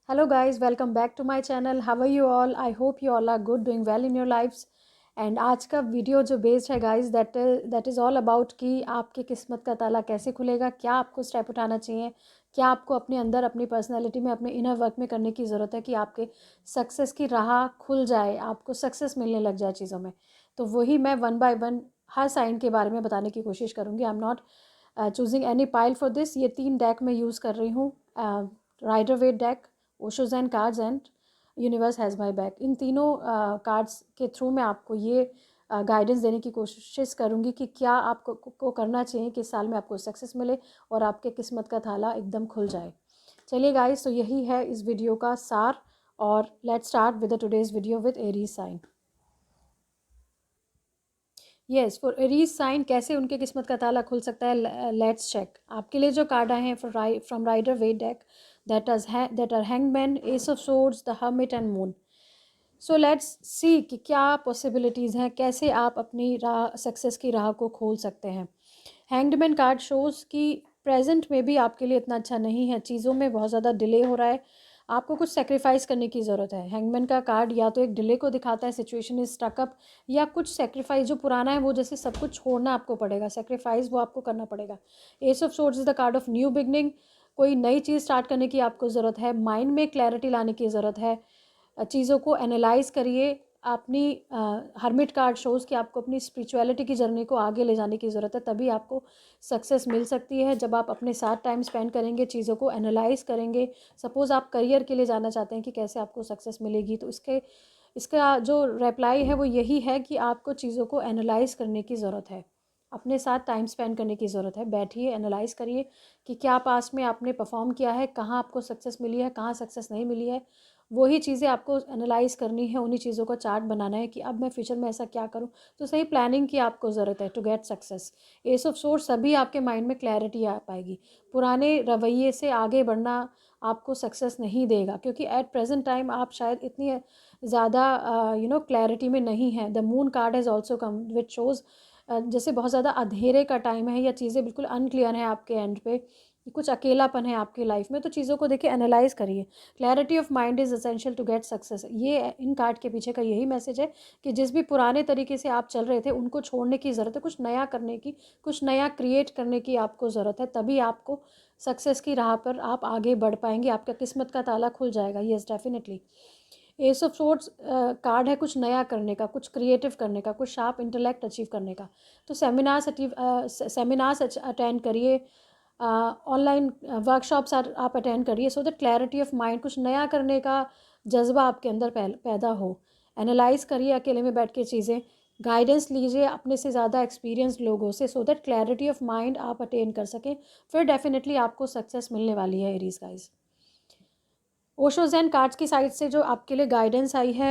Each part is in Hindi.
Hello guys, welcome back to my channel. How are you all? I hope you all are good, doing well in your lives. And आज का वीडियो जो बेस्ड है guys that is all about कि आपकी किस्मत का ताला कैसे खुलेगा, क्या आपको स्टेप उठाना चाहिए, क्या आपको अपने अंदर अपनी पर्सनैलिटी में अपने इनर वर्क में करने की ज़रूरत है कि आपके सक्सेस की राह खुल जाए, आपको सक्सेस मिलने लग जाए चीज़ों में। तो वही मैं वन बाय वन हर साइन के बारे में बताने की कोशिश करूँगी। I am not choosing any pile for this. ये 3 डेक मैं यूज़ कर रही हूँ, Rider Waite deck, Osho Zen cards and Universe has my Back. इन तीनों कार्ड्स के थ्रू मैं आपको ये गाइडेंस देने की कोशिश करूँगी कि क्या आपको को करना चाहिए कि इस साल में आपको सक्सेस मिले और आपके किस्मत का ताला एकदम खुल जाए। चलिए गाइस, तो यही है इस वीडियो का सार और let's start with the today's video with Aries sign. Yes, for Aries sign कैसे उनके किस्मत का ताला खुल सकता है, लेट्स चेक। आपके लिए जो कार्ड आए हैं from Rider Waite deck, that are hangman, ace of swords, the hermit and moon. So let's see कि क्या पॉसिबिलिटीज़ हैं, कैसे आप अपनी राह सक्सेस की राह को खोल सकते हैं। हैंगमैन कार्ड शोज़ कि प्रेजेंट में भी आपके लिए इतना अच्छा नहीं है, चीज़ों में बहुत ज़्यादा डिले हो रहा है, आपको कुछ सेक्रीफाइस करने की ज़रूरत है। हैंगमैन का कार्ड या तो एक डिले को दिखाता है, सिचुएशन इज स्टक अप, या कुछ सेक्रीफाइस जो पुराना है वो जैसे सब कुछ छोड़ना आपको पड़ेगा, सेक्रीफाइस वो आपको करना पड़ेगा। S of swords is the card of new beginning, कोई नई चीज़ स्टार्ट करने की आपको ज़रूरत है, माइंड में क्लैरिटी लाने की ज़रूरत है, चीज़ों को एनालाइज करिए। अपनी हर्मिट कार्ड शोज़ कि आपको अपनी स्पिरिचुअलिटी की जर्नी को आगे ले जाने की ज़रूरत है, तभी आपको सक्सेस मिल सकती है। जब आप अपने साथ टाइम स्पेंड करेंगे, चीज़ों को एनालाइज करेंगे। सपोज़ आप करियर के लिए जानना चाहते हैं कि कैसे आपको सक्सेस मिलेगी, तो इसका जो रिप्लाई है वो यही है कि आपको चीज़ों को एनालाइज करने की ज़रूरत है, अपने साथ टाइम स्पेंड करने की ज़रूरत है। बैठिए, एनालाइज करिए कि क्या पास में आपने परफॉर्म किया है, कहाँ आपको सक्सेस मिली है, कहाँ सक्सेस नहीं मिली है। वही चीज़ें आपको एनालाइज करनी है, उन्हीं चीज़ों का चार्ट बनाना है कि अब मैं फ्यूचर में ऐसा क्या करूं। तो सही प्लानिंग की आपको ज़रूरत है to get success. Ace of swords सभी आपके माइंड में क्लैरिटी आ पाएगी। पुराने रवैये से आगे बढ़ना आपको सक्सेस नहीं देगा, क्योंकि एट प्रेजेंट टाइम आप शायद इतनी ज़्यादा क्लैरिटी में नहीं है। The moon card has also come which shows जैसे बहुत ज़्यादा अंधेरे का टाइम है या चीज़ें बिल्कुल अनक्लियर हैं आपके एंड पे, कुछ अकेलापन है आपकी लाइफ में, तो चीज़ों को देखिए, एनालाइज करिए। Clarity of mind is essential to get success. ये इन कार्ड के पीछे का यही मैसेज है कि जिस भी पुराने तरीके से आप चल रहे थे उनको छोड़ने की ज़रूरत है, कुछ नया करने की, कुछ नया क्रिएट करने की आपको ज़रूरत है, तभी आपको सक्सेस की राह पर आप आगे बढ़ पाएंगे, आपका किस्मत का ताला खुल जाएगा। Yes, definitely. S of sorts card है कुछ नया करने का, कुछ क्रिएटिव करने का, कुछ शार्प इंटेलेक्ट अचीव करने का। तो सेमिनार्स अटेंड करिए, ऑनलाइन वर्कशॉप्स आप अटेंड करिए, सो दैट क्लैरिटी ऑफ माइंड, कुछ नया करने का जज्बा आपके अंदर पैदा हो। एनालाइज करिए अकेले में बैठ के चीज़ें, गाइडेंस लीजिए अपने से ज़्यादा एक्सपीरियंस लोगों से, so that clarity of mind आप अटेन कर सकें, फिर डेफिनेटली आपको सक्सेस मिलने वाली है Aries guys. Osho Zen cards की साइड से जो आपके लिए गाइडेंस आई है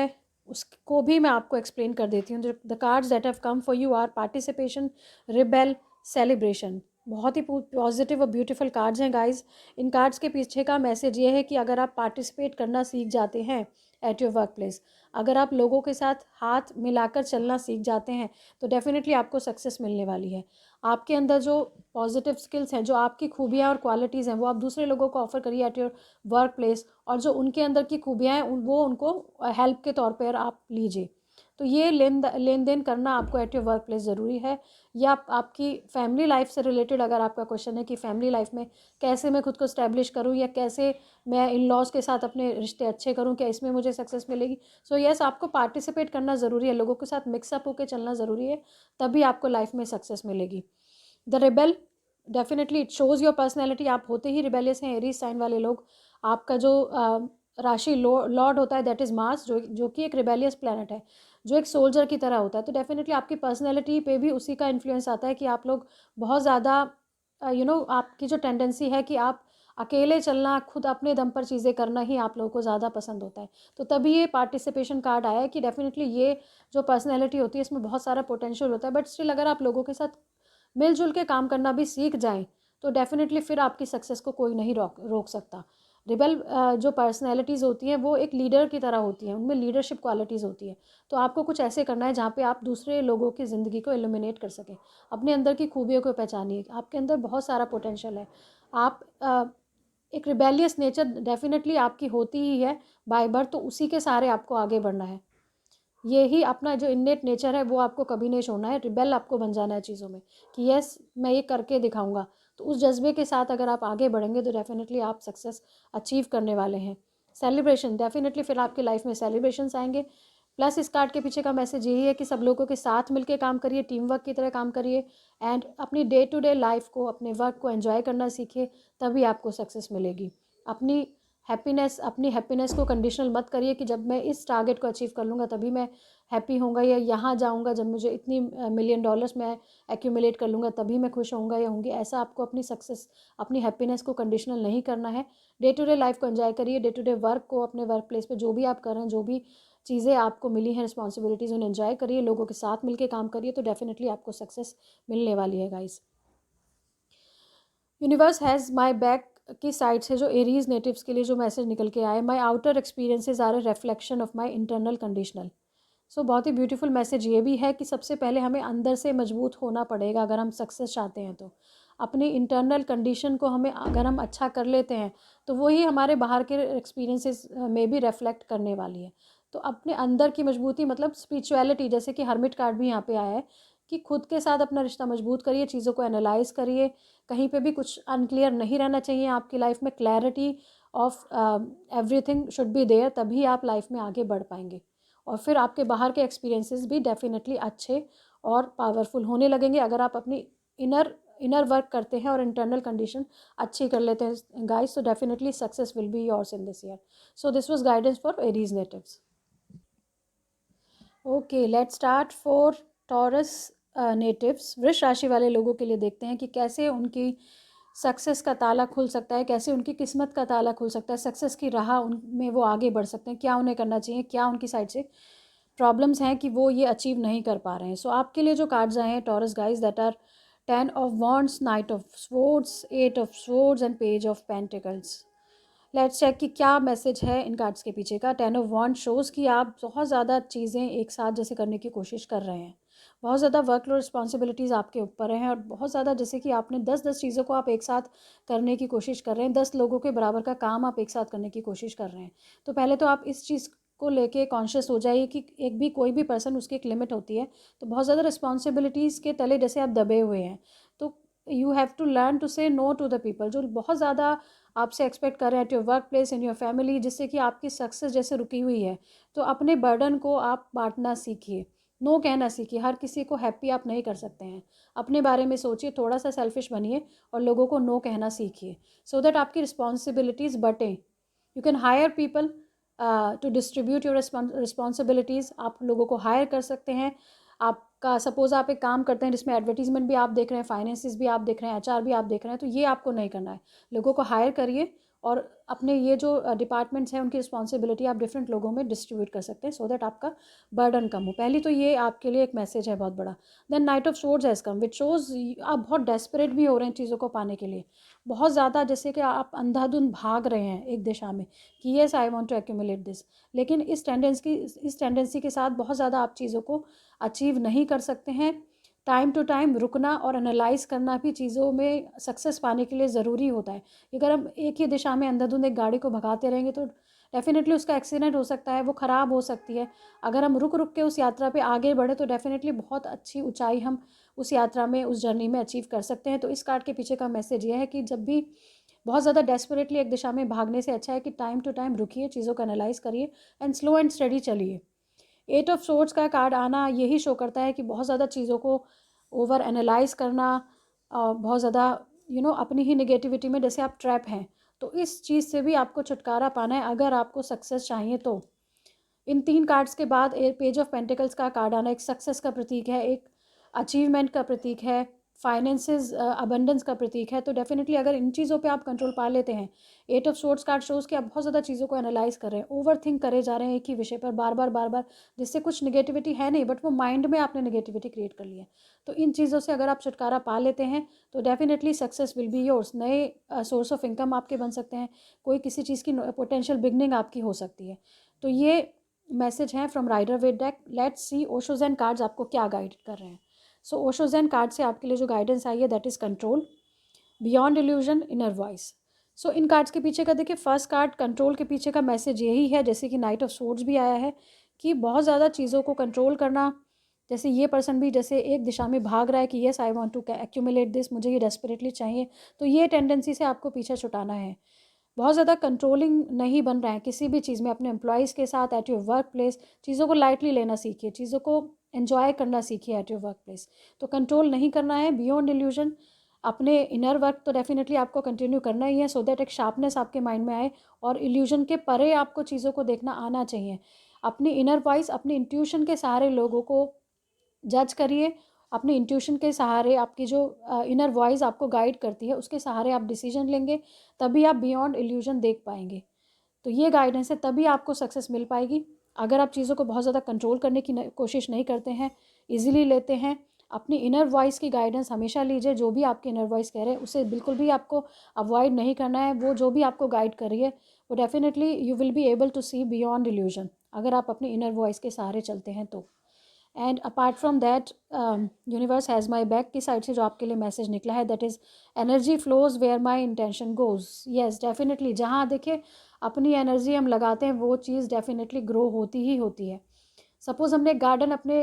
उसको भी मैं आपको एक्सप्लेन कर देती हूँ। The cards that have come for you are participation, rebel, celebration. बहुत ही पॉजिटिव और ब्यूटीफुल कार्ड्स हैं गाइस। इन कार्ड्स के पीछे का मैसेज ये है कि अगर आप पार्टिसिपेट करना सीख जाते हैं एट योर वर्क प्लेस, अगर आप लोगों के साथ हाथ मिलाकर चलना सीख जाते हैं, तो डेफिनेटली आपको सक्सेस मिलने वाली है। आपके अंदर जो पॉजिटिव स्किल्स हैं, जो आपकी खूबियाँ और क्वालिटीज़ हैं, वो आप दूसरे लोगों को ऑफर करिए एट योर वर्क प्लेस, और जो उनके अंदर की खूबियाँ हैं वो उनको हेल्प के तौर पर आप लीजिए। तो ये लेन देन करना आपको एट योर वर्क प्लेस ज़रूरी है। या आपकी फैमिली लाइफ से रिलेटेड अगर आपका क्वेश्चन है कि फैमिली लाइफ में कैसे मैं खुद को स्टैब्लिश करूँ, या कैसे मैं इन लॉज के साथ अपने रिश्ते अच्छे करूँ, क्या इसमें मुझे सक्सेस मिलेगी। सो यस, आपको पार्टिसिपेट करना ज़रूरी है, लोगों के साथ मिक्सअप होकर चलना ज़रूरी है, तभी आपको लाइफ में सक्सेस मिलेगी। The rebel, definitely it shows your personality. आप होते ही रिबेलियस हैं एरीज साइन वाले लोग। आपका जो राशि लॉर्ड होता है दैट इज़ मार्स, जो कि एक रिबेलियस प्लैनेट है, जो एक सोल्जर की तरह होता है। तो डेफिनेटली आपकी पर्सनैलिटी पे भी उसी का इन्फ्लुएंस आता है कि आप लोग बहुत ज़्यादा आपकी जो टेंडेंसी है कि आप अकेले चलना, खुद अपने दम पर चीज़ें करना ही आप लोगों को ज़्यादा पसंद होता है। तो तभी ये पार्टिसिपेशन कार्ड आया है कि डेफिनेटली ये जो पर्सनैलिटी होती है इसमें बहुत सारा पोटेंशियल होता है, बट स्टिल अगर आप लोगों के साथ मिलजुल के काम करना भी सीख जाएं, तो डेफिनेटली फिर आपकी सक्सेस को कोई नहीं रोक सकता। रिबल जो पर्सनैलिटीज़ होती हैं वो एक लीडर की तरह होती हैं, उनमें लीडरशिप क्वालिटीज़ होती है। तो आपको कुछ ऐसे करना है जहाँ पे आप दूसरे लोगों की ज़िंदगी को इल्यूमिनेट कर सकें, अपने अंदर की खूबियों को पहचानिए। आपके अंदर बहुत सारा पोटेंशियल है। आप एक रिबेलियस नेचर डेफिनेटली आपकी होती ही है बाय बर्थ, तो उसी के सहारे आपको आगे बढ़ना है। यही अपना जो इन्नेट नेचर है वो आपको कभी नहीं छोड़ना है, रिबेल आपको बन जाना है चीज़ों में कि यस मैं ये करके दिखाऊंगा। तो उस जज्बे के साथ अगर आप आगे बढ़ेंगे तो डेफिनेटली आप सक्सेस अचीव करने वाले हैं। सेलिब्रेशन डेफिनेटली फिर आपकी लाइफ में सेलिब्रेशंस आएंगे। प्लस इस कार्ड के पीछे का मैसेज यही है कि सब लोगों के साथ मिलकर काम करिए, टीम वर्क की तरह काम करिए एंड अपनी डे टू डे लाइफ को, अपने वर्क को एंजॉय करना सीखिए, तभी आपको सक्सेस मिलेगी। अपनी हैप्पीनेस को कंडीशनल मत करिए कि जब मैं इस टारगेट को अचीव कर लूँगा तभी मैं हैप्पी होऊंगा, या यहाँ जाऊँगा जब मुझे इतनी मिलियन डॉलर्स मैं एक्यूमुलेट कर लूँगा तभी मैं खुश होऊंगा या होंगी। ऐसा आपको अपनी सक्सेस, अपनी हैप्पीनेस को कंडीशनल नहीं करना है। डे टू डे लाइफ को एंजॉय करिए, डे टू डे वर्क को, अपने वर्क प्लेस पे जो भी आप कर रहे हैं, जो भी चीज़ें आपको मिली हैं रिस्पॉन्सिबिलिटीज़, उन्हें एंजॉय करिए, लोगों के साथ मिलकर काम करिए, तो डेफिनेटली आपको सक्सेस मिलने वाली है guys. Universe has my back की साइड से जो एरीज नेटिव्स के लिए जो मैसेज निकल के आए, my outer experiences are a reflection of my internal conditional. So बहुत ही ब्यूटीफुल मैसेज ये भी है कि सबसे पहले हमें अंदर से मजबूत होना पड़ेगा अगर हम सक्सेस चाहते हैं। तो अपनी इंटरनल कंडीशन को हमें अगर हम अच्छा कर लेते हैं तो वही हमारे बाहर के एक्सपीरियंसेस में भी रिफ्लेक्ट करने वाली है। तो अपने अंदर की मजबूती मतलब स्पिरिचुअलिटी, जैसे कि हर्मिट कार्ड भी यहाँ पे आया है कि खुद के साथ अपना रिश्ता मजबूत करिए, चीज़ों को एनालाइज करिए, कहीं पे भी कुछ अनक्लियर नहीं रहना चाहिए आपकी लाइफ में। Clarity of everything should be there, तभी आप लाइफ में आगे बढ़ पाएंगे और फिर आपके बाहर के एक्सपीरियंसेस भी डेफिनेटली अच्छे और पावरफुल होने लगेंगे अगर आप अपनी इनर इनर वर्क करते हैं और इंटरनल कंडीशन अच्छी कर लेते हैं गाइस। तो definitely success will be yours in this year. So this was guidance for Aries natives. Okay, let's start for taurus natives. वृष राशि वाले लोगों के लिए देखते हैं कि कैसे उनकी सक्सेस का ताला खुल सकता है, कैसे उनकी किस्मत का ताला खुल सकता है, सक्सेस की राह उनमें वो आगे बढ़ सकते हैं, क्या उन्हें करना चाहिए, क्या उनकी साइड से प्रॉब्लम्स हैं कि वो ये अचीव नहीं कर पा रहे हैं। सो आपके लिए जो कार्ड्स आए हैं Taurus guys, that are 10 of wands, knight of swords, 8 of swords and page of pentacles. Let's check कि क्या मैसेज है इन कार्ड्स के पीछे का। 10 ऑफ वॉन्ड शोज़ कि आप बहुत ज़्यादा चीज़ें एक साथ जैसे करने की कोशिश कर रहे हैं, बहुत ज़्यादा वर्कलोड रिस्पॉन्सिबिलिटीज़ आपके ऊपर हैं और बहुत ज़्यादा जैसे कि आपने 10-10 चीज़ों को आप एक साथ करने की कोशिश कर रहे हैं, 10 लोगों के बराबर का काम आप एक साथ करने की कोशिश कर रहे हैं। तो पहले तो आप इस चीज़ को लेके कॉन्शियस हो जाइए कि एक भी कोई भी पर्सन, उसकी एक लिमिट होती है। तो बहुत ज़्यादा रिस्पॉन्सिबिलिटीज़ के तले जैसे आप दबे हुए हैं, तो you have to learn to say no to the people जो बहुत ज़्यादा आपसे एक्सपेक्ट कर रहे हैं at your work place, in your family, जिससे कि आपकी सक्सेस जैसे रुकी हुई है। तो अपने बर्डन को आप बांटना सीखिए, नो कहना सीखिए। हर किसी को हैप्पी आप नहीं कर सकते हैं, अपने बारे में सोचिए, थोड़ा सा सेल्फिश बनिए और लोगों को नो कहना सीखिए, सो दैट आपकी रिस्पॉन्सिबिलिटीज़ बटें। You can hire people to distribute your responsibilities. आप लोगों को हायर कर सकते हैं। आपका सपोज़ आप एक काम करते हैं जिसमें एडवर्टीजमेंट भी आप देख रहे हैं, फाइनेंसिस भी आप देख रहे हैं, एचआर भी आप देख रहे हैं, तो ये आपको नहीं करना है। लोगों को हायर करिए और अपने ये जो डिपार्टमेंट्स हैं उनकी रिस्पॉन्सिबिलिटी आप डिफरेंट लोगों में डिस्ट्रीब्यूट कर सकते हैं, सो दैट आपका बर्डन कम हो। पहली तो ये आपके लिए एक मैसेज है बहुत बड़ा। Then knight of swords has come, which shows आप बहुत डेस्परेट भी हो रहे हैं चीज़ों को पाने के लिए, बहुत ज़्यादा, जैसे कि आप अंधाधुंध भाग रहे हैं एक दिशा में कि yes I want to accumulate this. लेकिन इस टेंडेंसी के साथ बहुत ज़्यादा आप चीज़ों को अचीव नहीं कर सकते हैं। टाइम टू टाइम रुकना और एनालाइज करना भी चीज़ों में सक्सेस पाने के लिए ज़रूरी होता है। अगर हम एक ही दिशा में अंधाधुंध एक गाड़ी को भगाते रहेंगे तो डेफिनेटली उसका एक्सीडेंट हो सकता है, वो ख़राब हो सकती है। अगर हम रुक रुक के उस यात्रा पे आगे बढ़े तो डेफिनेटली बहुत अच्छी ऊंचाई हम उस यात्रा में, उस जर्नी में अचीव कर सकते हैं। तो इस कार्ड के पीछे का मैसेज ये है कि जब भी बहुत ज़्यादा डेस्परेटली एक दिशा में भागने से अच्छा है कि टाइम टू टाइम रुकिए, चीज़ों को एनालाइज करिए एंड स्लो एंड स्टडी चलिए। 8 ऑफ सोर्ड्स का कार्ड आना यही शो करता है कि बहुत ज़्यादा चीज़ों को ओवर एनालाइज करना, बहुत ज़्यादा अपनी ही नेगेटिविटी में जैसे आप ट्रैप हैं, तो इस चीज़ से भी आपको छुटकारा पाना है अगर आपको सक्सेस चाहिए तो। इन 3 कार्ड्स के बाद एक पेज ऑफ पेंटिकल्स का कार्ड आना एक सक्सेस का प्रतीक है, एक अचीवमेंट का प्रतीक है, फाइनेंसेस अबंडेंस का प्रतीक है। तो डेफिनेटली अगर इन चीज़ों पे आप कंट्रोल पा लेते हैं, 8 ऑफ सोर्ड्स कार्ड शोज़ कि आप बहुत ज़्यादा चीज़ों को एनालाइज कर रहे हैं, ओवर थिंक करे जा रहे हैं एक ही विषय पर बार बार, जिससे कुछ निगेटिविटी है नहीं बट वो माइंड में आपने निगेटिविटी क्रिएट कर ली है। तो इन चीज़ों से अगर आप छुटकारा पा लेते हैं तो definitely success will be yours. नए सोर्स ऑफ इनकम आपके बन सकते हैं, कोई किसी चीज़ की पोटेंशियल बिगनिंग आपकी हो सकती है। तो ये मैसेज है from Rider Waite deck. Let's see Osho's and cards आपको क्या गाइड कर रहे हैं। सो ओशोज एंड कार्ड से आपके लिए जो गाइडेंस आई है that is control, beyond illusion, inner voice. सो इन कार्ड्स के पीछे का देखिए, फर्स्ट कार्ड कंट्रोल के पीछे का मैसेज यही है, जैसे कि नाइट ऑफ सोर्ड्स भी आया है, कि बहुत ज़्यादा चीज़ों को कंट्रोल करना। जैसे ये पर्सन भी जैसे एक दिशा में भाग रहा है कि yes I want to accumulate this, मुझे ये डेस्परेटली चाहिए, तो ये टेंडेंसी से आपको पीछे छुटाना है। बहुत ज़्यादा कंट्रोलिंग नहीं बन रहा है किसी भी चीज़ में, अपने एम्प्लॉयज़ के साथ, एट योर वर्क प्लेस। चीज़ों को लाइटली लेना सीखिए, चीज़ों को एन्जॉय करना सीखिए एट योर वर्क प्लेस। तो कंट्रोल नहीं करना है, बियॉन्ड इल्यूजन। अपने इनर वर्क तो डेफिनेटली आपको कंटिन्यू करना ही है, सो दैट एक शार्पनेस आपके माइंड में आए, और इल्यूजन के परे आपको चीज़ों को देखना आना चाहिए। अपनी इनर वॉइस, अपनी इंट्यूशन के सहारे लोगों को जज करिए। अपने इंट्यूशन के सहारे, आपकी जो इनर वॉइस आपको गाइड करती है, उसके सहारे आप डिसीजन लेंगे, तभी आप बियॉन्ड इल्यूजन देख पाएंगे। तो ये गाइडेंस है, तभी आपको सक्सेस मिल पाएगी। अगर आप चीज़ों को बहुत ज़्यादा कंट्रोल करने की कोशिश नहीं करते हैं, इजीली लेते हैं, अपनी इनर वॉइस की गाइडेंस हमेशा लीजिए। जो भी आपकी इनर वॉइस कह रहे हैं उसे बिल्कुल भी आपको अवॉइड नहीं करना है। वो जो भी आपको गाइड कर रही है, वो definitely you will be able to see beyond illusion, अगर आप अपनी इनर वॉइस के सहारे चलते हैं तो। And apart from that, universe has my back की साइड से जो आपके लिए मैसेज निकला है, that is energy flows where my intention goes. Yes, definitely जहाँ देखिए अपनी एनर्जी हम लगाते हैं, वो चीज़ डेफिनेटली ग्रो होती ही होती है। सपोज़ हमने गार्डन अपने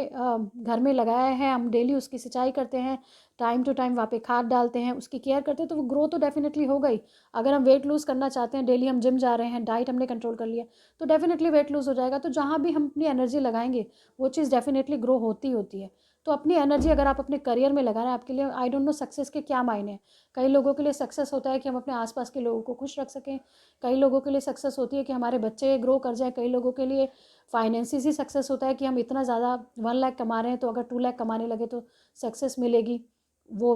घर में लगाया है, हम डेली उसकी सिंचाई करते हैं, टाइम टू टाइम वहाँ पे खाद डालते हैं, उसकी केयर करते हैं, तो वो ग्रो तो डेफिनेटली हो गई। अगर हम वेट लूज़ करना चाहते हैं, डेली हम जिम जा रहे हैं, डाइट हमने कंट्रोल कर लिया, तो डेफिनेटली वेट लूज़ हो जाएगा। तो जहाँ भी हम अपनी एनर्जी लगाएंगे, वो चीज़ डेफिनेटली ग्रो होती होती है। तो अपनी एनर्जी अगर आप अपने करियर में लगा रहे हैं, आपके लिए आई डोंट नो सक्सेस के क्या मायने हैं। कई लोगों के लिए सक्सेस होता है कि हम अपने आसपास के लोगों को खुश रख सकें। कई लोगों के लिए सक्सेस होती है कि हमारे बच्चे ग्रो कर जाएं। कई लोगों के लिए फाइनेंसिस ही सक्सेस होता है कि हम इतना ज़्यादा 1 लाख कमा रहे हैं, तो अगर 2 लाख कमाने लगे तो सक्सेस मिलेगी। वो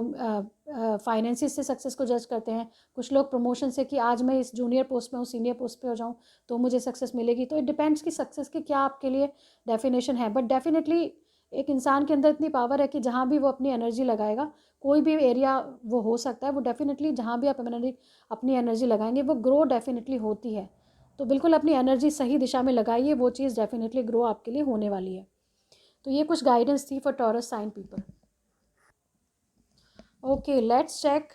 फाइनेंसिस से सक्सेस को जज करते हैं। कुछ लोग प्रमोशन से, कि आज मैं इस जूनियर पोस्ट में हूँ, सीनियर पोस्ट पे हो जाऊँ तो मुझे सक्सेस मिलेगी। तो इट डिपेंड्स कि सक्सेस की क्या आपके लिए डेफिनेशन है। बट डेफिनेटली एक इंसान के अंदर इतनी पावर है कि जहाँ भी वो अपनी एनर्जी लगाएगा, कोई भी एरिया वो हो सकता है, वो डेफिनेटली जहाँ भी आप अपनी एनर्जी लगाएंगे, वो ग्रो डेफिनेटली होती है। तो बिल्कुल अपनी एनर्जी सही दिशा में लगाइए, वो चीज़ डेफिनेटली ग्रो आपके लिए होने वाली है। तो ये कुछ गाइडेंस थी for Taurus sign people. Okay, let's check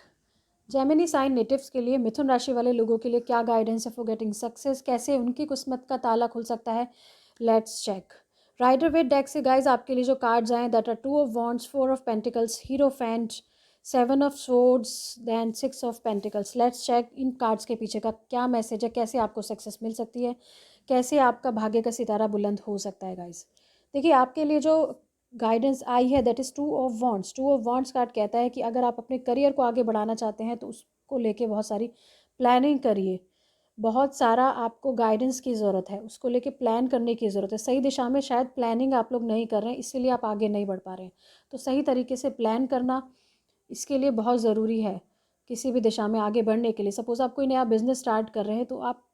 Gemini sign natives के लिए, मिथुन राशि वाले लोगों के लिए क्या गाइडेंस है फॉर गेटिंग सक्सेस, कैसे उनकी किस्मत का ताला खुल सकता है। Let's check Rider Waite deck से गाइज आपके लिए जो कार्ड्स आए, that are 2 of Wands, 4 of Pentacles, hierophant, 7 of Swords, then 6 of Pentacles। Let's check इन कार्ड्स के पीछे का क्या मैसेज है, कैसे आपको सक्सेस मिल सकती है, कैसे आपका भाग्य का सितारा बुलंद हो सकता है गाइज। देखिए आपके लिए जो गाइडेंस आई है, that is 2 of Wands। 2 of Wands card कहता है कि अगर आप अपने करियर को आगे बढ़ाना चाहते हैं, तो उसको लेके बहुत सारी प्लानिंग करिए। बहुत सारा आपको गाइडेंस की ज़रूरत है, उसको लेके प्लान करने की ज़रूरत है। सही दिशा में शायद प्लानिंग आप लोग नहीं कर रहे हैं, इसीलिए आप आगे नहीं बढ़ पा रहे हैं। तो सही तरीके से प्लान करना इसके लिए बहुत ज़रूरी है, किसी भी दिशा में आगे बढ़ने के लिए। सपोज़ आप कोई नया बिजनेस स्टार्ट कर रहे हैं, तो आप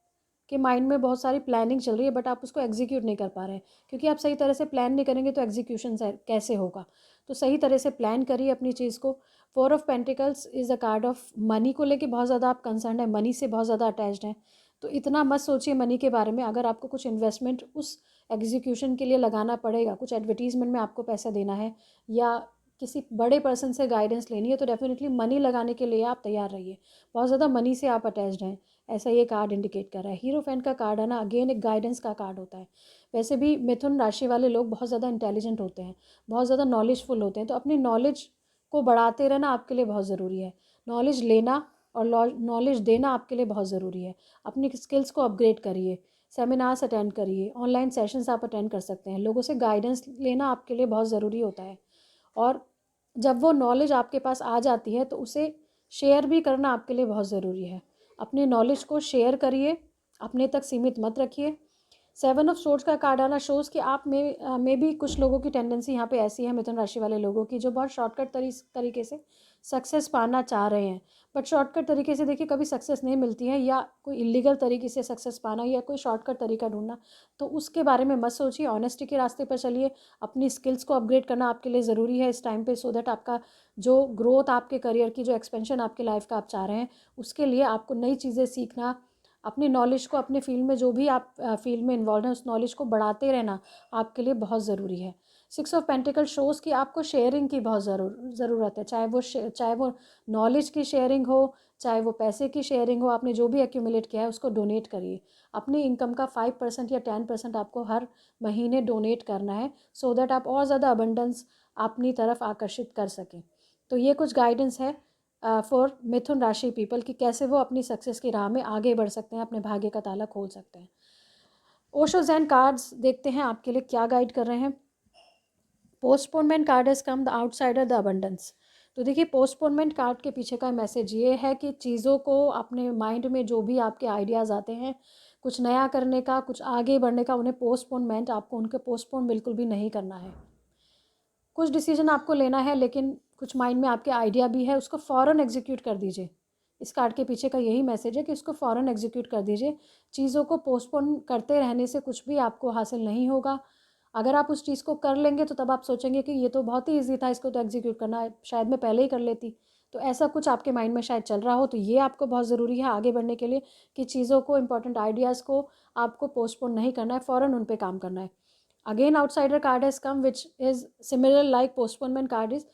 के माइंड में बहुत सारी प्लानिंग चल रही है, बट आप उसको एग्जीक्यूट नहीं कर पा रहे हैं, क्योंकि आप सही तरह से प्लान नहीं करेंगे तो एग्जीक्यूशन कैसे होगा। तो सही तरह से प्लान करिए अपनी चीज़ को। 4 of Pentacles is a card of money को लेके बहुत ज़्यादा आप कंसर्न है, मनी से बहुत ज़्यादा अटैच्ड हैं। तो इतना मत सोचिए मनी के बारे में। अगर आपको कुछ इन्वेस्टमेंट उस एग्जीक्यूशन के लिए लगाना पड़ेगा, कुछ एडवर्टीजमेंट में आपको पैसा देना है, या किसी बड़े पर्सन से गाइडेंस लेनी है, तो डेफिनेटली मनी लगाने के लिए आप तैयार रहिए। बहुत ज़्यादा मनी से आप अटैच्ड हैं, ऐसा ये कार्ड इंडिकेट कर रहा है। हीरोफेंट का कार्ड है ना, अगेन एक गाइडेंस का कार्ड होता है। वैसे भी मिथुन राशि वाले लोग बहुत ज़्यादा इंटेलिजेंट होते हैं, बहुत ज़्यादा नॉलेजफुल होते हैं, तो अपनी नॉलेज को बढ़ाते रहना आपके लिए बहुत ज़रूरी है। नॉलेज लेना और नॉलेज देना आपके लिए बहुत ज़रूरी है। अपनी स्किल्स को अपग्रेड करिए, सेमिनार्स अटेंड करिए, ऑनलाइन सेशंस आप अटेंड कर सकते हैं। लोगों से गाइडेंस लेना आपके लिए बहुत ज़रूरी होता है। और जब वो नॉलेज आपके पास आ जाती है, तो उसे शेयर भी करना आपके लिए बहुत ज़रूरी है। अपनी नॉलेज को शेयर करिए, अपने तक सीमित मत रखिए। 7 of Swords का कार्ड आना शोज़ कि आप में भी कुछ लोगों की टेंडेंसी यहाँ पे ऐसी है, मिथुन राशि वाले लोगों की, जो बहुत शॉर्टकट तरीके से सक्सेस पाना चाह रहे हैं। बट शॉर्टकट तरीके से देखिए कभी सक्सेस नहीं मिलती है, या कोई इलीगल तरीके से सक्सेस पाना, या कोई शॉर्टकट तरीका ढूंढना, तो उसके बारे में मत सोचिए। ऑनेस्टी के रास्ते पर चलिए। अपनी स्किल्स को अपग्रेड करना आपके लिए ज़रूरी है इस टाइम पे, सो दैट आपका जो ग्रोथ, आपके करियर की जो एक्सपेंशन आपके लाइफ का आप चाह रहे हैं, उसके लिए आपको नई चीज़ें सीखना, अपनी नॉलेज को, अपने फील्ड में जो भी आप फील्ड में इन्वॉल्व हैं, उस नॉलेज को बढ़ाते रहना आपके लिए बहुत ज़रूरी है। 6 of Pentacles शोज़ कि आपको शेयरिंग की बहुत ज़रूरत है, चाहे वो नॉलेज की शेयरिंग हो, चाहे वो पैसे की शेयरिंग हो, आपने जो भी एक्यूमुलेट किया है उसको डोनेट करिए। अपनी इनकम का 5% या 10% आपको हर महीने डोनेट करना है, सो दैट आप और ज़्यादा अबंडेंस अपनी तरफ आकर्षित कर सकें। तो ये कुछ गाइडेंस है फॉर मिथुन राशि पीपल कि कैसे वो अपनी सक्सेस की राह में आगे बढ़ सकते हैं, अपने भाग्य का ताला खोल सकते हैं। ओशो ज़ेन कार्ड्स देखते हैं आपके लिए क्या गाइड कर रहे हैं। Postponement card has come the outsider the abundance. तो देखिए, पोस्टपोनमेंट कार्ड के पीछे का मैसेज ये है कि चीज़ों को अपने माइंड में जो भी आपके आइडियाज़ आते हैं कुछ नया करने का, कुछ आगे बढ़ने का, उन्हें पोस्टपोनमेंट, आपको उनके पोस्टपोन बिल्कुल भी नहीं करना है। कुछ डिसीजन आपको लेना है, लेकिन कुछ माइंड में आपके आइडिया भी है, उसको फ़ौरन एग्जीक्यूट कर दीजिए। इस कार्ड के पीछे का यही मैसेज है कि उसको फ़ौरन एग्जीक्यूट कर दीजिए। चीज़ों को पोस्टपोन करते रहने से कुछ भी आपको हासिल नहीं होगा। अगर आप उस चीज़ को कर लेंगे तो तब आप सोचेंगे कि ये तो बहुत ही ईजी था, इसको तो एग्जीक्यूट करना शायद मैं पहले ही कर लेती। तो ऐसा कुछ आपके माइंड में शायद चल रहा हो, तो ये आपको बहुत ज़रूरी है आगे बढ़ने के लिए कि चीज़ों को, इंपॉर्टेंट आइडियाज़ को आपको पोस्टपोन नहीं करना है, फ़ौरन उन पे काम करना है। Again outsider card has come which is similar like postponement card is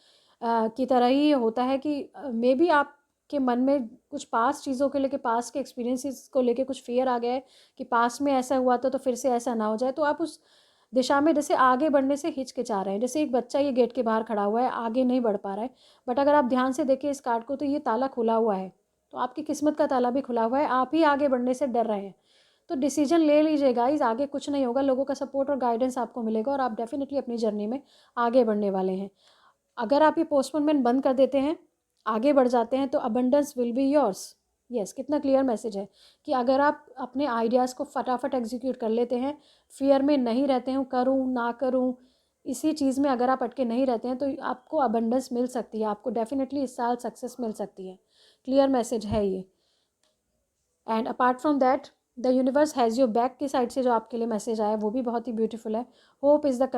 की तरह ही ये होता है कि मे बी आपके मन में कुछ पास्ट चीज़ों के लेके, पास्ट के एक्सपीरियंसेस को लेके कुछ फियर आ गया है कि पास्ट में ऐसा हुआ था तो फिर से ऐसा ना हो जाए। तो आप उस दिशा में जैसे आगे बढ़ने से हिचकिचा रहे हैं। जैसे एक बच्चा ये गेट के बाहर खड़ा हुआ है, आगे नहीं बढ़ पा रहा है, बट अगर आप ध्यान से देखें इस कार्ड को तो ये ताला खुला हुआ है। तो आपकी किस्मत का ताला भी खुला हुआ है, आप ही आगे बढ़ने से डर रहे हैं। तो डिसीजन ले लीजिए गाइस, आगे कुछ नहीं होगा, लोगों का सपोर्ट और गाइडेंस आपको मिलेगा और आप डेफिनेटली अपनी जर्नी में आगे बढ़ने वाले हैं। अगर आप ये पोस्टपोनमेंट बंद कर देते हैं, आगे बढ़ जाते हैं, तो abundance will be yours. Yes, कितना क्लियर मैसेज है कि अगर आप अपने आइडियाज़ को फटाफट एग्जीक्यूट कर लेते हैं, फियर में नहीं रहते हैं करूँ ना करूँ, इसी चीज़ में अगर आप अटके नहीं रहते हैं, तो आपको अबंडेंस मिल सकती है, आपको डेफिनेटली इस साल सक्सेस मिल सकती है। क्लियर मैसेज है ये। And apart from that, the universe has your back की साइड से जो आपके लिए मैसेज आया वो भी बहुत ही ब्यूटीफुल है। Hope is the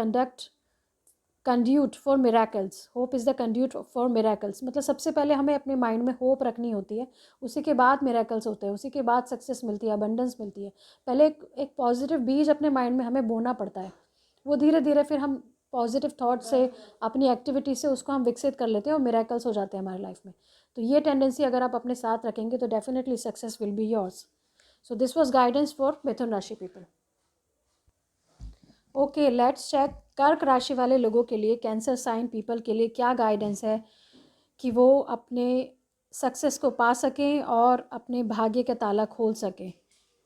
conduit for miracles. Hope is the conduit for miracles, मतलब सबसे पहले हमें अपने माइंड में होप रखनी होती है, उसी के बाद मिराकल्स होते हैं, उसी के बाद सक्सेस मिलती है, अबंडेंस मिलती है। पहले एक पॉजिटिव बीज अपने माइंड में हमें बोना पड़ता है, वो धीरे धीरे फिर हम पॉजिटिव थाट से, अपनी एक्टिविटी से उसको हम विकसित कर लेते हैं और मिराकल्स हो जाते हैं हमारी लाइफ में। तो ये टेंडेंसी अगर आप अपने साथ रखेंगे तो definitely success will be yours. So this was guidance for Mithun rashi people. Okay, let's check कर्क राशि वाले लोगों के लिए, कैंसर साइन पीपल के लिए क्या गाइडेंस है कि वो अपने सक्सेस को पा सकें और अपने भाग्य का ताला खोल सकें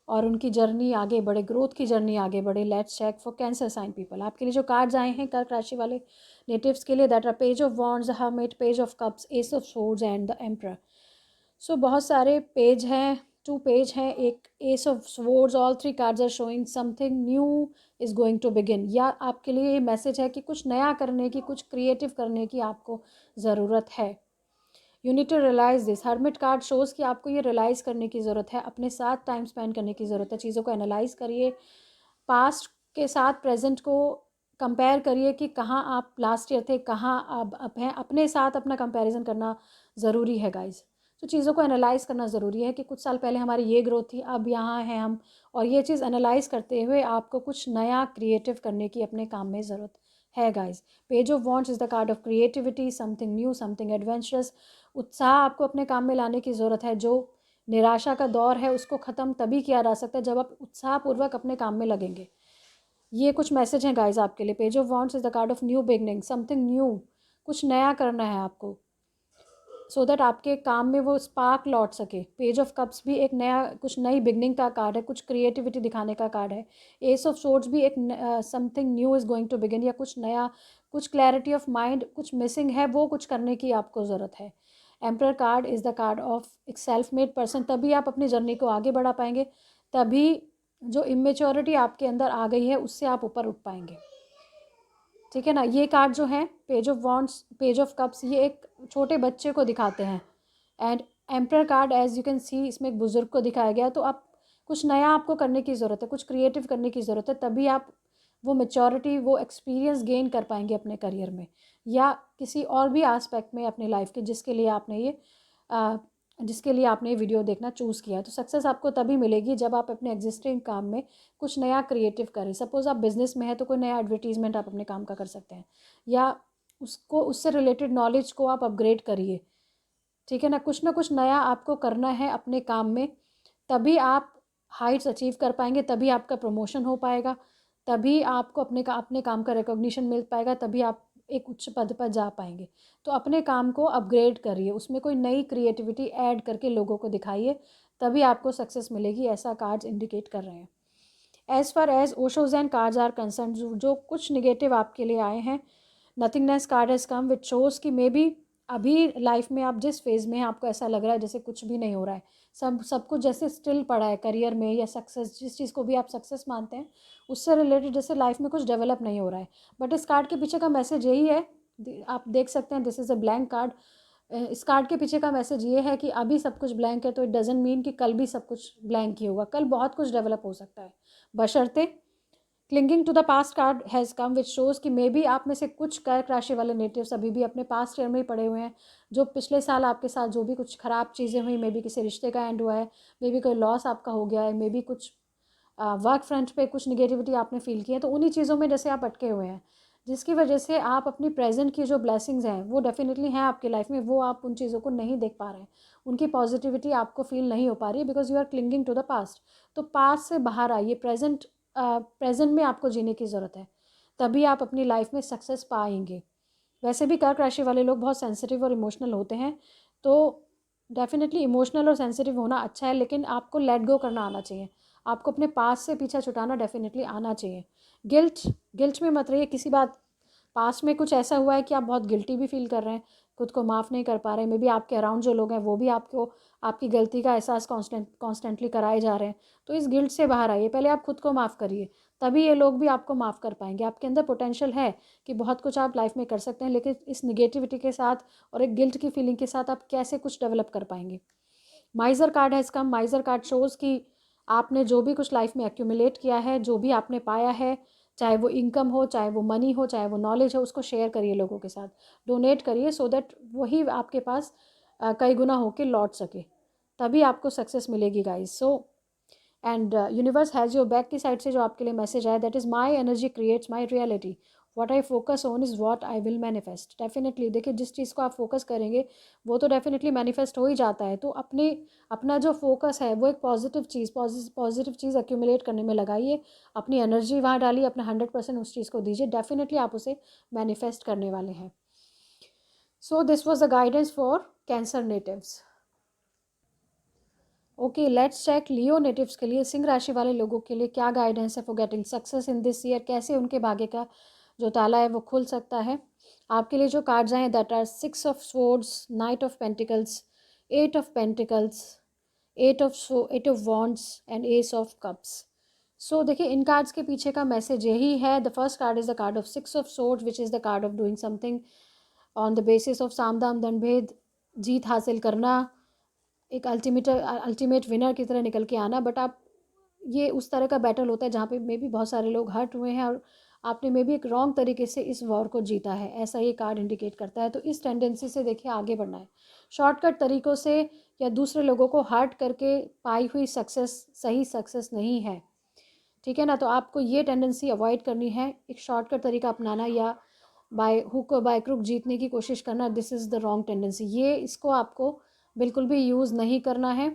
और उनकी जर्नी आगे बढ़े, ग्रोथ की जर्नी आगे बढ़े। Let's check for Cancer sign people. आपके लिए जो कार्ड्स आए हैं कर्क राशि वाले नेटिव्स के लिए, that are page of wands, the hermit, page of cups, ace of swords and the emperor. So बहुत सारे पेज हैं, 2 पेज हैं, एक ace of swords. All 3 cards are showing something new is going to begin. या आपके लिए ये मैसेज है कि कुछ नया करने की, कुछ क्रिएटिव करने की आपको ज़रूरत है। You need to realise this. Hermit card shows कि आपको ये रियलाइज़ करने की ज़रूरत है, अपने साथ टाइम स्पेंड करने की ज़रूरत है, चीज़ों को एनालाइज़ करिए, पास्ट के साथ प्रेजेंट को कंपेयर करिए कि कहाँ आप लास्ट ईयर थे, कहाँ अब हैं, अपने साथ अपना कंपैरिजन करना ज़रूरी है गाइज। तो चीज़ों को एनालाइज़ करना ज़रूरी है कि कुछ साल पहले हमारी ये ग्रोथ थी, अब यहाँ हैं हम, और ये चीज़ एनालाइज़ करते हुए आपको कुछ नया क्रिएटिव करने की अपने काम में ज़रूरत है guys. Page of wands is the card of creativity, something new, something adventurous. उत्साह आपको अपने काम में लाने की ज़रूरत है। जो निराशा का दौर है उसको ख़त्म तभी किया जा सकता है जब आप उत्साहपूर्वक अपने काम में लगेंगे। ये कुछ मैसेज हैं गाइज आपके लिए। Page of wands is the card of new beginning, something new, कुछ नया करना है आपको, सो दैट आपके काम में वो स्पार्क लौट सके। पेज ऑफ कप्स भी एक नया, कुछ नई बिगनिंग का कार्ड है, कुछ क्रिएटिविटी दिखाने का कार्ड है। एस ऑफ सोर्ड्स भी एक something new is going to begin, या कुछ नया, कुछ क्लैरिटी ऑफ माइंड, कुछ मिसिंग है, वो कुछ करने की आपको ज़रूरत है। Emperor card is the card of एक सेल्फ मेड पर्सन। तभी आप अपनी जर्नी को आगे बढ़ा पाएंगे, तभी जो इमेच्योरिटी आपके अंदर आ गई है उससे आप ऊपर उठ पाएंगे। ठीक है ना। ये कार्ड जो है page of wands, page of cups, ये एक छोटे बच्चे को दिखाते हैं। And emperor card as you can see, इसमें एक बुजुर्ग को दिखाया गया। तो आप कुछ नया आपको करने की ज़रूरत है, कुछ क्रिएटिव करने की ज़रूरत है, तभी आप वो मेच्योरिटी, वो एक्सपीरियंस गेन कर पाएंगे अपने करियर में या किसी और भी एस्पेक्ट में अपनी लाइफ के, जिसके लिए आपने ये वीडियो देखना चूज़ किया। तो सक्सेस आपको तभी मिलेगी जब आप अपने एग्जिस्टिंग काम में कुछ नया क्रिएटिव करें। सपोज़ आप बिज़नेस में है तो कोई नया एडवर्टीजमेंट आप अपने काम का कर सकते हैं, या उसको, उससे रिलेटेड नॉलेज को आप अपग्रेड करिए। ठीक है ना कुछ नया आपको करना है अपने काम में, तभी आप हाइट्स अचीव कर पाएंगे, तभी आपका प्रमोशन हो पाएगा, तभी आपको अपने काम का रिकॉग्निशन मिल पाएगा, तभी आप एक उच्च पद पर जा पाएंगे। तो अपने काम को अपग्रेड करिए, उसमें कोई नई क्रिएटिविटी ऐड करके लोगों को दिखाइए, तभी आपको सक्सेस मिलेगी, ऐसा कार्ड्स इंडिकेट कर रहे हैं। As far as Osho's and cards are concern, जो कुछ निगेटिव आपके लिए आए हैं, nothingness card has come which shows कि मे बी अभी लाइफ में आप जिस फेज़ में हैं आपको ऐसा लग रहा है जैसे कुछ भी नहीं हो रहा है, सब कुछ जैसे स्टिल पड़ा है करियर में, या सक्सेस जिस चीज़ को भी आप सक्सेस मानते हैं उससे रिलेटेड जैसे लाइफ में कुछ डेवलप नहीं हो रहा है। बट इस कार्ड के पीछे का मैसेज यही है, आप देख सकते हैं this is a blank card. इस कार्ड के पीछे का मैसेज ये है कि अभी सब कुछ ब्लैंक है, तो इट डजेंट मीन कि कल भी सब कुछ ब्लैंक ही होगा, कल बहुत कुछ डेवलप हो सकता है, बशर्ते clinging to the past card has come which shows कि मे बी आप में से कुछ कर्क राशि वाले नेटिव्स अभी भी अपने पास्ट ईयर में ही पड़े हुए हैं, जो पिछले साल आपके साथ जो भी कुछ ख़राब चीज़ें हुई, मे बी किसी रिश्ते का एंड हुआ है, मे बी कोई लॉस आपका हो गया है, मे बी कुछ वर्क फ्रंट पे कुछ निगेटिविटी आपने फील की है, तो उन्हीं चीज़ों में जैसे आप अटके हुए हैं, जिसकी वजह से आप अपनी प्रेजेंट की जो ब्लेसिंग्स हैं वो डेफिनेटली हैं आपकी लाइफ में, वो आप उन चीज़ों को नहीं देख पा रहे हैं, उनकी पॉजिटिविटी आपको फील नहीं हो पा रही है, because you are clinging to the past. तो पास्ट से बाहर आइए, प्रेजेंट में आपको जीने की ज़रूरत है, तभी आप अपनी लाइफ में सक्सेस पाएंगे। वैसे भी कर्क राशि वाले लोग बहुत सेंसिटिव और इमोशनल होते हैं, तो डेफिनेटली इमोशनल और सेंसिटिव होना अच्छा है, लेकिन आपको लेट गो करना आना चाहिए, आपको अपने पास से पीछा छुटाना डेफिनेटली आना चाहिए। गिल्ट गिल्ट में मत रहिए, किसी बात पास्ट में कुछ ऐसा हुआ है कि आप बहुत गिल्टी भी फील कर रहे हैं, खुद को माफ़ नहीं कर पा रहे हैं, मे बी आपके अराउंड जो लोग हैं वो भी आपको आपकी गलती का एहसास कॉन्स्टेंटली कराए जा रहे हैं, तो इस गिल्ट से बाहर आइए, पहले आप खुद को माफ़ करिए, तभी ये लोग भी आपको माफ़ कर पाएंगे। आपके अंदर पोटेंशियल है कि बहुत कुछ आप लाइफ में कर सकते हैं, लेकिन इस निगेटिविटी के साथ और एक गिल्ट की फीलिंग के साथ आप कैसे कुछ डेवलप कर पाएंगे। Miser card has come, miser card shows कि आपने जो भी कुछ लाइफ में एक्यूमुलेट किया है, जो भी आपने पाया है, चाहे वो इनकम हो, चाहे वो मनी हो, चाहे वो नॉलेज हो, उसको शेयर करिए लोगों के साथ, डोनेट करिए, सो दैट वही आपके पास कई गुना होके लौट सके, तभी आपको सक्सेस मिलेगी guys. So and Universe has your back की साइड से जो आपके लिए मैसेज आया, that is my energy creates my reality, what I focus on is what I will manifest. Definitely देखिए, जिस चीज़ को आप फोकस करेंगे वो तो डेफिनेटली मैनिफेस्ट हो ही जाता है, तो अपना जो फोकस है वो एक पॉजिटिव चीज़ एक्यूमुलेट करने में लगाइए, अपनी एनर्जी वहाँ डालिए, अपना 100% उस चीज़ को दीजिए, डेफिनेटली आप उसे मैनिफेस्ट करने वाले हैं। So this was the guidance for Cancer natives. Okay, let's check Leo natives के लिए, सिंह राशि वाले लोगों के लिए क्या गाइडेंस है for getting success in this year, कैसे उनके भाग्य का जो ताला है वो खुल सकता है। आपके लिए जो कार्ड्स आए that are 6 of swords, knight of pentacles, 8 of pentacles, 8 of wands and ace of cups. So देखिए, इन कार्ड्स के पीछे का मैसेज यही है। The first card is the card of 6 of swords which is the card of doing something on the basis of saam daam दंड भेद, जीत हासिल करना, एक अल्टीमेट विनर की तरह निकल के आना। बट आप, ये उस तरह का बैटल होता है जहाँ पे मे बी बहुत सारे लोग हर्ट हुए हैं और आपने मे बी एक रॉन्ग तरीके से इस वॉर को जीता है, ऐसा ये कार्ड इंडिकेट करता है। तो इस टेंडेंसी से देखिए आगे बढ़ना है, शॉर्टकट तरीक़ों से या दूसरे लोगों को हर्ट करके पाई हुई सक्सेस सही सक्सेस नहीं है, ठीक है ना। तो आपको ये टेंडेंसी अवॉइड करनी है, एक शॉर्टकट तरीका अपनाना या बाय हुक और बाय क्रुक जीतने की कोशिश करना, this is the wrong tendency. ये इसको आपको बिल्कुल भी यूज़ नहीं करना है,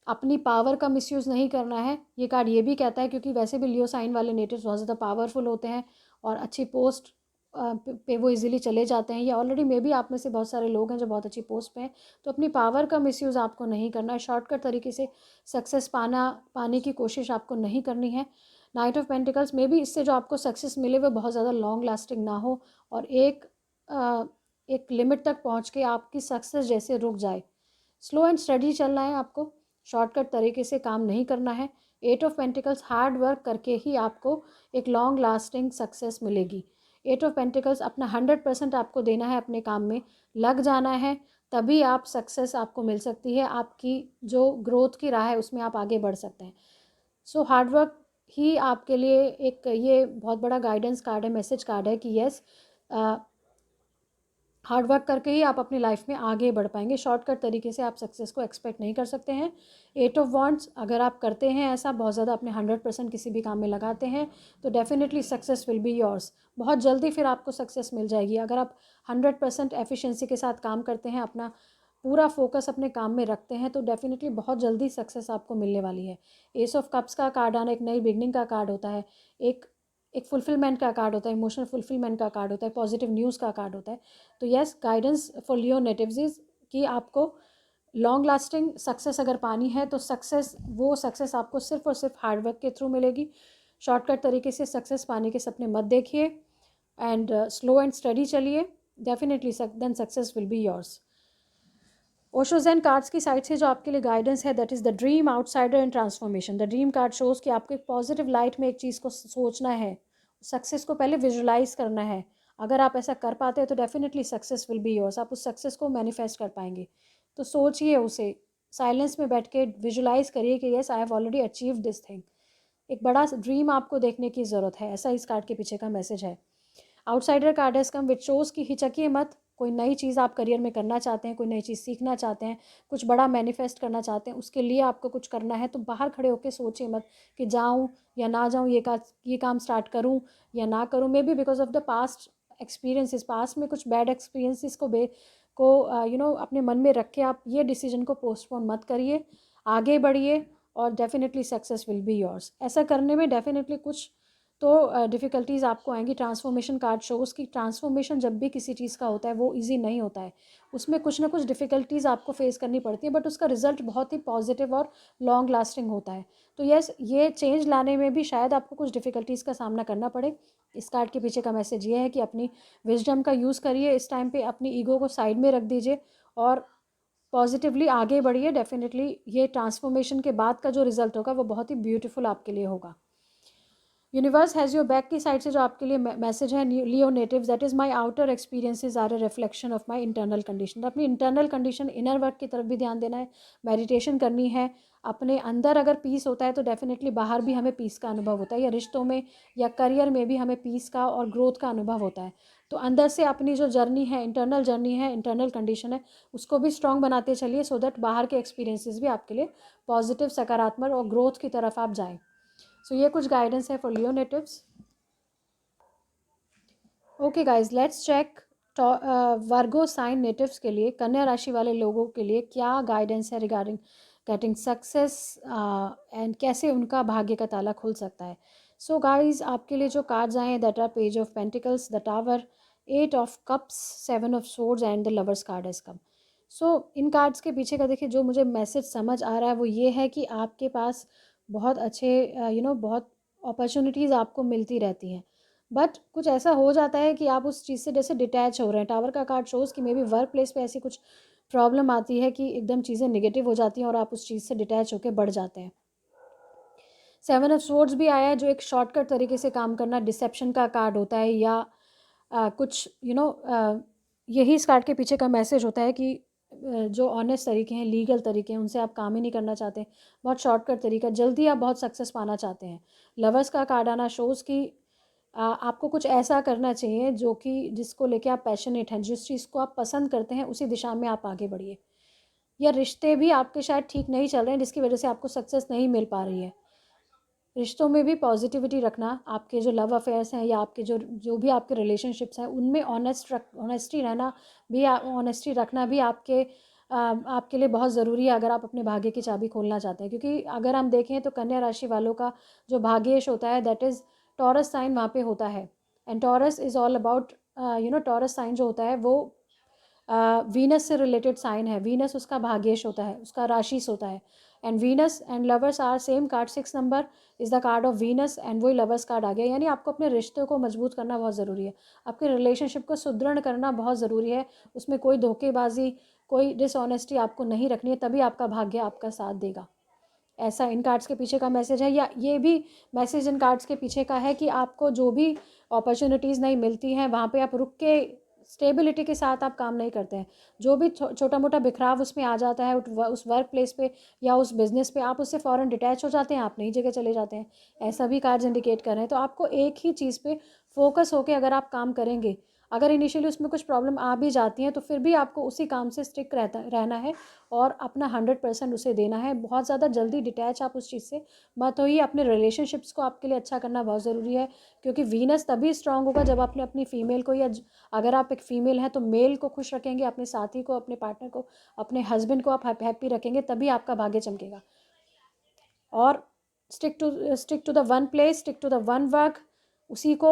अपनी पावर का मिसयूज़ नहीं करना है। ये कार्ड ये भी कहता है, क्योंकि वैसे भी लियो साइन वाले नेटिव्स बहुत ज़्यादा पावरफुल होते हैं और अच्छी पोस्ट पे वो इजीली चले जाते हैं, या ऑलरेडी मे बी आप में से बहुत सारे लोग हैं जो बहुत अच्छी पोस्ट पे हैं, तो अपनी पावर का मिसयूज़ आपको नहीं करना है, शॉर्टकट तरीके से सक्सेस पाने की कोशिश आपको नहीं करनी है। नाइट ऑफ पेंटिकल्स में भी इससे जो आपको सक्सेस मिले वो बहुत ज़्यादा लॉन्ग लास्टिंग ना हो और एक लिमिट तक पहुँच के आपकी सक्सेस जैसे रुक जाए। स्लो एंड स्टडी चलना है आपको, शॉर्टकट तरीके से काम नहीं करना है। 8 ऑफ पेंटिकल्स, हार्ड वर्क करके ही आपको एक लॉन्ग लास्टिंग सक्सेस मिलेगी। 8 ऑफ पेंटिकल्स, अपना 100% आपको देना है, अपने काम में लग जाना है, तभी आप सक्सेस आपको मिल सकती है, आपकी जो ग्रोथ की राह है उसमें आप आगे बढ़ सकते हैं। सो हार्ड वर्क ही आपके लिए एक ये बहुत बड़ा गाइडेंस कार्ड है, मैसेज कार्ड है कि यस, हार्ड वर्क करके ही आप अपनी लाइफ में आगे बढ़ पाएंगे, शॉर्टकट तरीके से आप सक्सेस को एक्सपेक्ट नहीं कर सकते हैं। 8 ऑफ वॉन्ड्स, अगर आप करते हैं ऐसा, बहुत ज़्यादा अपने 100% किसी भी काम में लगाते हैं, तो definitely success will be yours, बहुत जल्दी फिर आपको सक्सेस मिल जाएगी। अगर आप 100% एफिशिएंसी के साथ काम करते हैं, अपना पूरा फोकस अपने काम में रखते हैं तो डेफिनेटली बहुत जल्दी सक्सेस आपको मिलने वाली है। एस ऑफ कप्स का कार्ड आना एक नई बिगनिंग का कार्ड होता है, एक एक फुलफिलमेंट का कार्ड होता है, इमोशनल फुलफिलमेंट का कार्ड होता है, पॉजिटिव न्यूज़ का कार्ड होता है। तो yes, guidance for Leo natives is कि आपको लॉन्ग लास्टिंग सक्सेस अगर पानी है तो सक्सेस आपको सिर्फ और सिर्फ हार्डवर्क के थ्रू मिलेगी। शॉर्टकट तरीके से सक्सेस पाने के सपने मत देखिए एंड स्लो एंड स्टडी चलिए, definitely then success will be yours. Osho Zen cards की साइड से जो आपके लिए गाइडेंस है that is the dream outsider and transformation. The dream card shows कि आपको एक पॉजिटिव लाइट में एक चीज़ को सोचना है, सक्सेस को पहले विजुलाइज करना है। अगर आप ऐसा कर पाते हैं तो definitely success will be yours, आप उस सक्सेस को मैनिफेस्ट कर पाएंगे। तो सोचिए उसे, साइलेंस में बैठ के विजुलाइज करिए कि yes I have already achieve this thing. एक बड़ा ड्रीम आपको देखने की ज़रूरत है, ऐसा इस कार्ड के पीछे का मैसेज है। Outsider card has come which shows की हिचकिए मत। कोई नई चीज़ आप करियर में करना चाहते हैं, कोई नई चीज़ सीखना चाहते हैं, कुछ बड़ा मैनिफेस्ट करना चाहते हैं, उसके लिए आपको कुछ करना है तो बाहर खड़े होकर सोचिए मत कि जाऊं या ना जाऊं, ये काम स्टार्ट करूं या ना करूं। May be because of the past experiences, past में कुछ बैड एक्सपीरियंसेस को अपने मन में रख के आप ये डिसीजन को पोस्टपोन मत करिए, आगे बढ़िए और definitely success will be yours. ऐसा करने में डेफिनेटली कुछ तो डिफ़िकल्टीज़ आपको आएंगी। ट्रांसफॉर्मेशन कार्ड शोज़ की ट्रांसफॉर्मेशन जब भी किसी चीज़ का होता है वो इजी नहीं होता है, उसमें कुछ ना कुछ डिफ़िकल्टीज़ आपको फेस करनी पड़ती है, बट उसका रिजल्ट बहुत ही पॉजिटिव और लॉन्ग लास्टिंग होता है। तो यस, ये चेंज लाने में भी शायद आपको कुछ डिफ़िकल्टीज़ का सामना करना पड़े। इस कार्ड के पीछे का मैसेज ये है कि अपनी विजडम का यूज़ करिए इस टाइम पे, अपनी ईगो को साइड में रख दीजिए और पॉजिटिवली आगे बढ़िए। डेफिनेटली ये ट्रांसफॉर्मेशन के बाद का जो रिजल्ट होगा वो बहुत ही ब्यूटीफुल आपके लिए होगा। यूनिवर्स हैज़ योर बैक की साइड से जो आपके लिए मैसेज है, Leo natives, that is my outer experiences are a reflection of my internal condition. अपनी इंटरनल कंडीशन, इनर वर्क की तरफ भी ध्यान देना है, मेडिटेशन करनी है। अपने अंदर अगर पीस होता है तो डेफिनेटली बाहर भी हमें पीस का अनुभव होता है, या रिश्तों में या करियर में भी हमें पीस का और ग्रोथ का अनुभव होता है। तो अंदर से अपनी जो जर्नी है, इंटरनल कंडीशन है, उसको भी स्ट्रॉन्ग बनाते चलिए सो दैट बाहर के एक्सपीरियंसेस भी आपके लिए पॉजिटिव, सकारात्मक और ग्रोथ की तरफ आप जाएँ। सो ये कुछ गाइडेंस है for Leo natives. Okay guys, let's check Virgo sign natives के लिए, कन्या राशि वाले लोगों के लिए क्या गाइडेंस है रिगार्डिंग गेटिंग सक्सेस एंड कैसे उनका भाग्य का ताला खुल सकता है। सो गाइज, आपके लिए जो कार्ड्स आए हैं that are page of pentacles, the tower, 8 of cups, 7 of swords and the lovers card has come. So इन कार्ड्स के पीछे का देखिए जो मुझे मैसेज समझ आ रहा है वो ये है कि आपके पास बहुत अच्छे बहुत अपॉर्चुनिटीज़ आपको मिलती रहती हैं, बट कुछ ऐसा हो जाता है कि आप उस चीज़ से जैसे डिटैच हो रहे हैं। टावर का कार्ड शोज़ कि मे बी वर्क प्लेस पे ऐसी कुछ प्रॉब्लम आती है कि एकदम चीज़ें नेगेटिव हो जाती हैं और आप उस चीज़ से डिटैच होकर बढ़ जाते हैं। 7 ऑफ स्वॉर्ड्स भी आया है जो एक शॉर्टकट तरीके से काम करना, डिसेप्शन का कार्ड होता है, या कुछ यही इस कार्ड के पीछे का मैसेज होता है कि जो ऑनेस्ट तरीके हैं, लीगल तरीके हैं, उनसे आप काम ही नहीं करना चाहते, बहुत शॉर्टकट तरीका, जल्दी आप बहुत सक्सेस पाना चाहते हैं। लवर्स का कार्ड आना शोज़ कि आपको कुछ ऐसा करना चाहिए जो कि जिसको लेके आप पैशनेट हैं, जिस चीज़ को आप पसंद करते हैं उसी दिशा में आप आगे बढ़िए। या रिश्ते भी आपके शायद ठीक नहीं चल रहे हैं जिसकी वजह से आपको सक्सेस नहीं मिल पा रही है। रिश्तों में भी पॉजिटिविटी रखना, आपके जो लव अफेयर्स हैं या आपके जो जो भी आपके रिलेशनशिप्स हैं उनमें ऑनेस्टी रहना भी, ऑनेस्टी रखना भी आपके लिए बहुत ज़रूरी है अगर आप अपने भाग्य की चाबी खोलना चाहते हैं। क्योंकि अगर हम देखें तो कन्या राशि वालों का जो भाग्येश होता है दैट इज़ टॉरस साइन वहाँ पे होता है, and Taurus is all about Taurus sign जो होता है वो वीनस से रिलेटेड साइन है। वीनस उसका भाग्येश होता है, उसका राशिस होता है, and Venus and lovers are same card. 6 number is the card of Venus and वही लवर्स कार्ड आ गया। यानी आपको अपने रिश्ते को मजबूत करना बहुत ज़रूरी है, आपके रिलेशनशिप को सुदृढ़ करना बहुत ज़रूरी है, उसमें कोई धोखेबाजी, कोई डिसऑनेस्टी आपको नहीं रखनी है, तभी आपका भाग्य आपका साथ देगा। ऐसा इन कार्ड्स के पीछे का मैसेज है। या ये भी मैसेज इन कार्ड्स के पीछे का है कि आपको जो भी अपॉर्चुनिटीज़ नहीं मिलती हैं वहाँ पे आप रुक के स्टेबिलिटी के साथ आप काम नहीं करते हैं। जो भी छोटा मोटा बिखराव उसमें आ जाता है उस वर्क प्लेस पे या उस बिज़नेस पे, आप उससे फ़ौरन डिटैच हो जाते हैं, आप नई जगह चले जाते हैं। ऐसा भी कार्ड्स इंडिकेट कर रहे हैं। तो आपको एक ही चीज़ पे फोकस होकर अगर आप काम करेंगे, अगर इनिशियली उसमें कुछ प्रॉब्लम आ भी जाती हैं तो फिर भी आपको उसी काम से स्टिक रहना है और अपना 100% उसे देना है। बहुत ज़्यादा जल्दी डिटैच आप उस चीज़ से मत होइए। अपने रिलेशनशिप्स को आपके लिए अच्छा करना बहुत ज़रूरी है, क्योंकि वीनस तभी स्ट्रांग होगा जब आपने अपनी फीमेल को, या अगर आप एक फ़ीमेल हैं तो मेल को खुश रखेंगे, अपने साथी को, अपने पार्टनर को, अपने हस्बैंड को आप हैप्पी रखेंगे, तभी आपका भाग्य चमकेगा। और stick to the one place, stick to the one work, उसी को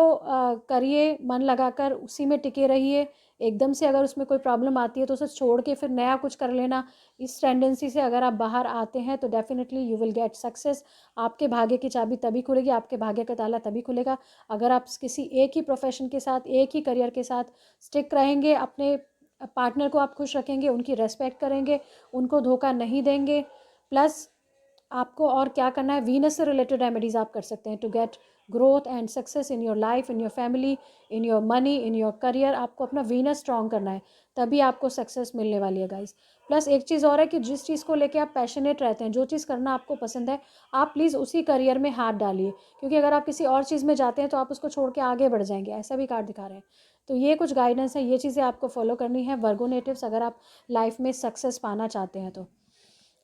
करिए मन लगाकर, उसी में टिके रहिए। एकदम से अगर उसमें कोई प्रॉब्लम आती है तो उसे छोड़ के फिर नया कुछ कर लेना, इस टेंडेंसी से अगर आप बाहर आते हैं तो definitely you will get success. आपके भाग्य की चाबी तभी खुलेगी, आपके भाग्य का ताला तभी खुलेगा अगर आप किसी एक ही प्रोफेशन के साथ, एक ही करियर के साथ स्टिक रहेंगे, अपने पार्टनर को आप खुश रखेंगे, उनकी रेस्पेक्ट करेंगे, उनको धोखा नहीं देंगे। प्लस आपको और क्या करना है, वीनस से रिलेटेड रेमेडीज़ आप कर सकते हैं to get growth and success in your life, in your family, in your money, in your career. आपको अपना वीनस स्ट्रॉन्ग करना है, तभी आपको सक्सेस मिलने वाली है गाइस। प्लस एक चीज़ और है कि जिस चीज़ को लेके आप पैशनेट रहते हैं, जो चीज़ करना आपको पसंद है, आप प्लीज़ उसी करियर में हाथ डालिए, क्योंकि अगर आप किसी और चीज़ में जाते हैं तो आप उसको छोड़ के आगे बढ़ जाएंगे, ऐसा भी कार्ड दिखा रहे हैं। तो ये कुछ गाइडेंस है, ये चीज़ें आपको फॉलो करनी है वर्गो नेटिव्स, अगर आप लाइफ में सक्सेस पाना चाहते हैं तो।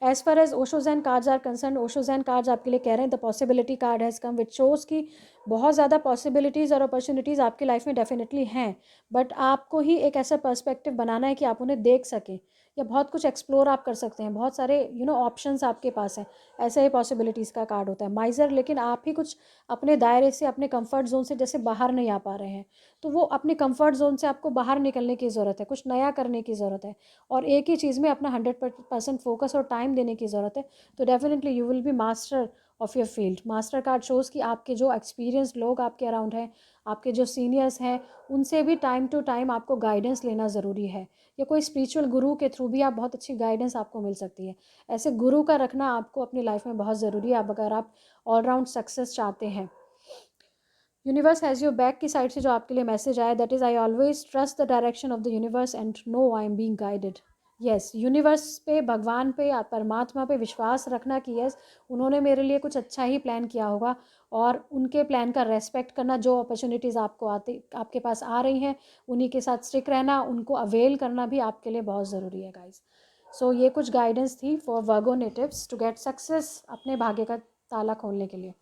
As far as Osho Zen cards are concern, Osho Zen cards आपके लिए कह रहे हैं the possibility card has come, which shows की बहुत ज़्यादा पॉसिबिलिटीज़ और अपॉर्चुनिटीज़ आपकी लाइफ में डेफिनेटली हैं, बट आपको ही एक ऐसा पर्सपेक्टिव बनाना है कि आप उन्हें देख सकें, या बहुत कुछ एक्सप्लोर आप कर सकते हैं, बहुत सारे ऑप्शंस आपके पास हैं। ऐसे ही पॉसिबिलिटीज़ का कार्ड होता है माइजर, लेकिन आप ही कुछ अपने दायरे से, अपने कंफर्ट जोन से जैसे बाहर नहीं आ पा रहे हैं, तो वो अपने कंफर्ट जोन से आपको बाहर निकलने की ज़रूरत है, कुछ नया करने की ज़रूरत है, और एक ही चीज़ में अपना 100% फोकस और टाइम देने की ज़रूरत है। तो definitely you will B master of your field. Master card shows कि आपके जो एक्सपीरियंस लोग आपके अराउंड हैं, आपके जो सीनियर्स हैं, उनसे भी टाइम टू टाइम आपको गाइडेंस लेना ज़रूरी है, या कोई स्पिरिचुअल गुरु के थ्रू भी आप बहुत अच्छी गाइडेंस आपको मिल सकती है। ऐसे गुरु का रखना आपको अपनी लाइफ में बहुत ज़रूरी है, अब अगर आप ऑलराउंड सक्सेस चाहते हैं। यूनिवर्स हैज़ योर बैक की साइड से जो आपके लिए मैसेज आया, that is I always trust the direction of the universe and know I am being guided. Yes, universe पे, भगवान पे, परमात्मा पे विश्वास रखना कि यस, उन्होंने मेरे लिए कुछ अच्छा ही प्लान किया होगा, और उनके प्लान का रेस्पेक्ट करना। जो अपॉर्चुनिटीज़ आपके पास आ रही हैं, उन्हीं के साथ स्टिक रहना, उनको अवेल करना भी आपके लिए बहुत ज़रूरी है गाइज। सो ये कुछ गाइडेंस थी for Virgo natives to get success, अपने भाग्य का ताला खोलने के लिए।